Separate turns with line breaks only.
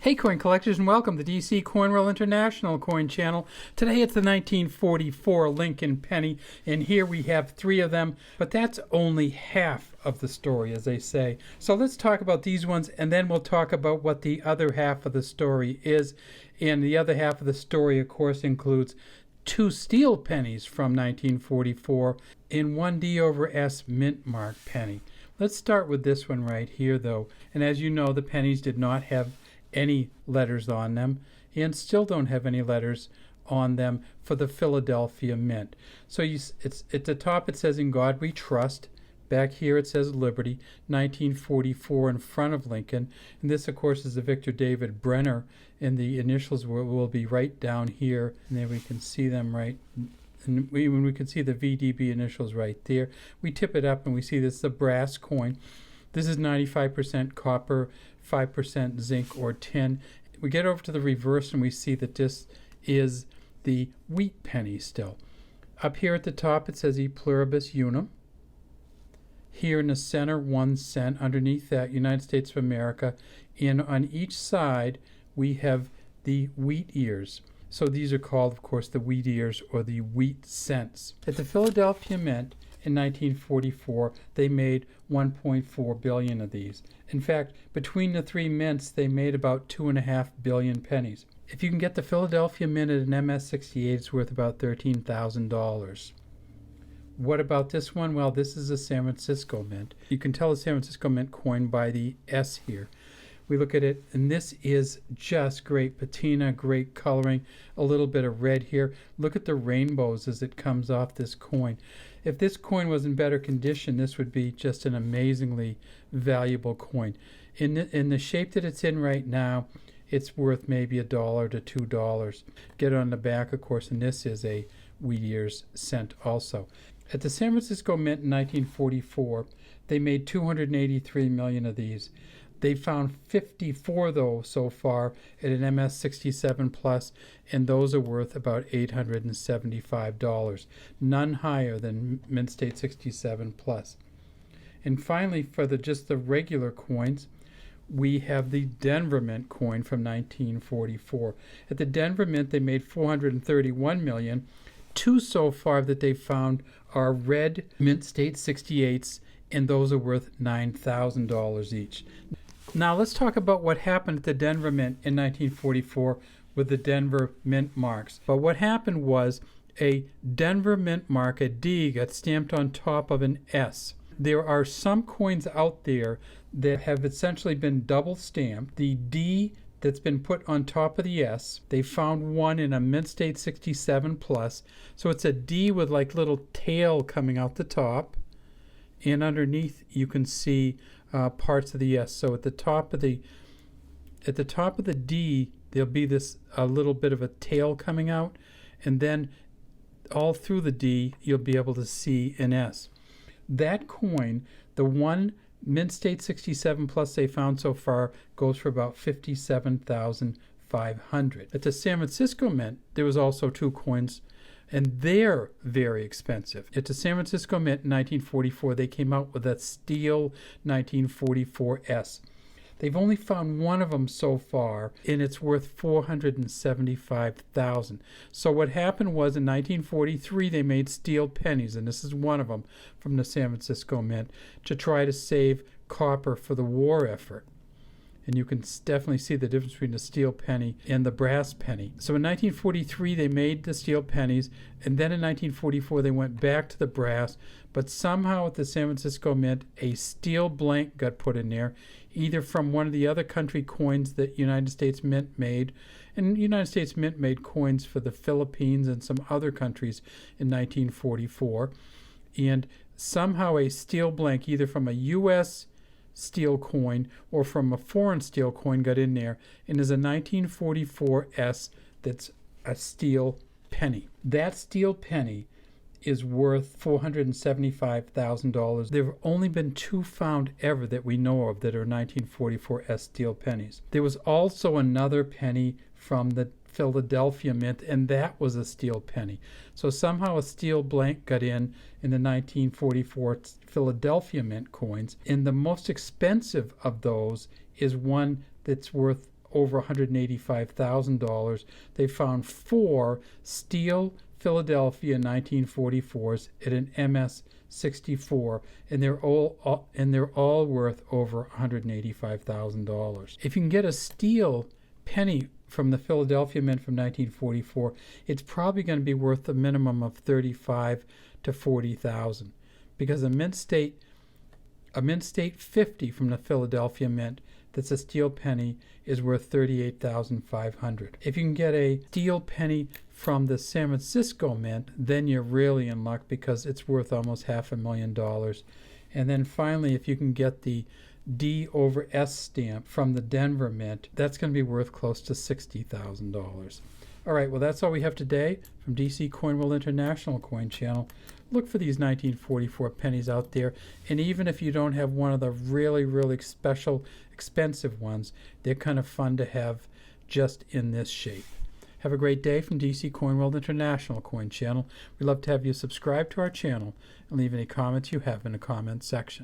Hey coin collectors, and welcome to DC Coin World International Coin Channel. Today it's the 1944 Lincoln penny, and here we have three of them, but that's only half of the story, as they say. So let's talk about these ones, and then we'll talk about what the other half of the story is. And the other half of the story, of course, includes two steel pennies from 1944 and one D/S mint mark penny. Let's start with this one right here, though. And as you know, the pennies did not have any letters on them, and still don't have any letters on them for the Philadelphia Mint. So it's at the top it says "In God We Trust." Back here it says "Liberty," 1944 in front of Lincoln. And this, of course, is the Victor David Brenner, and the initials will be right down here. And there we can see them right. And we can see the VDB initials right there. We tip it up and we see this is a brass coin. This is 95% copper, 5% zinc or tin. We get over to the reverse and we see that this is the wheat penny still. Up here at the top it says "E pluribus unum." Here in the center, 1 cent. Underneath that, United States of America. And on each side we have the wheat ears. So these are called, of course, the wheat ears or the wheat cents. At the Philadelphia Mint in 1944, they made 1.4 billion of these. In fact, between the three mints, they made about 2.5 billion pennies. If you can get the Philadelphia Mint at an MS-68, it's worth about $13,000. What about this one? Well, this is a San Francisco Mint. You can tell the San Francisco Mint coin by the S here. We look at it, and this is just great patina, great coloring, a little bit of red here. Look at the rainbows as it comes off this coin. If this coin was in better condition, this would be just an amazingly valuable coin. In the shape that it's in right now, it's worth maybe $1 to $2. Get on the back, of course, and this is a wheat ears cent also. At the San Francisco Mint in 1944, they made 283 million of these. They found 54, though, so far at an MS-67 plus, and those are worth about $875. None higher than Mint State 67 plus. And finally, for just the regular coins, we have the Denver Mint coin from 1944. At the Denver Mint, they made 431 million. Two so far that they found are red Mint State 68s, and those are worth $9,000 each. Now let's talk about what happened at the Denver Mint in 1944 with the Denver Mint marks. But what happened was a Denver Mint mark, a D, got stamped on top of an S. There are some coins out there that have essentially been double stamped. The D that's been put on top of the S, they found one in a Mint State 67 plus. So it's a D with like little tail coming out the top, and underneath you can see parts of the S. So at the top of the D, there'll be this a little bit of a tail coming out, and then all through the D you'll be able to see an S. That coin, the one Mint State 67 plus they found so far, goes for about $57,500. At the San Francisco Mint, there was also two coins, and they're very expensive. At the San Francisco Mint in 1944, they came out with a steel 1944S. They've only found one of them so far, and it's worth $475,000. So what happened was in 1943, they made steel pennies, and this is one of them from the San Francisco Mint, to try to save copper for the war effort. And you can definitely see the difference between the steel penny and the brass penny. So in 1943, they made the steel pennies, and then in 1944, they went back to the brass, but somehow at the San Francisco Mint, a steel blank got put in there, either from one of the other country coins that United States Mint made, and United States Mint made coins for the Philippines and some other countries in 1944, and somehow a steel blank, either from a U.S. steel coin or from a foreign steel coin, got in there, and is a 1944 S that's a steel penny. That steel penny is worth $475,000. There have only been two found ever that we know of that are 1944 S steel pennies. There was also another penny from the Philadelphia Mint, and that was a steel penny. So somehow a steel blank got in the 1944 Philadelphia Mint coins, and the most expensive of those is one that's worth over $185,000. They found 4 steel Philadelphia 1944s at an MS 64, and they're all worth over $185,000. If you can get a steel penny from the Philadelphia Mint from 1944, it's probably going to be worth a minimum of $35,000 to $40,000, because a mint state 50 from the Philadelphia Mint that's a steel penny is worth $38,500. If you can get a steel penny from the San Francisco Mint, then you're really in luck, because it's worth almost $500,000. And then finally, if you can get the D/S stamp from the Denver Mint, that's going to be worth close to $60,000. All right, well, that's all we have today from DC Coin World International Coin Channel. Look for these 1944 pennies out there, and even if you don't have one of the really, really special, expensive ones, they're kind of fun to have just in this shape. Have a great day from DC Coin World International Coin Channel. We'd love to have you subscribe to our channel and leave any comments you have in the comments section.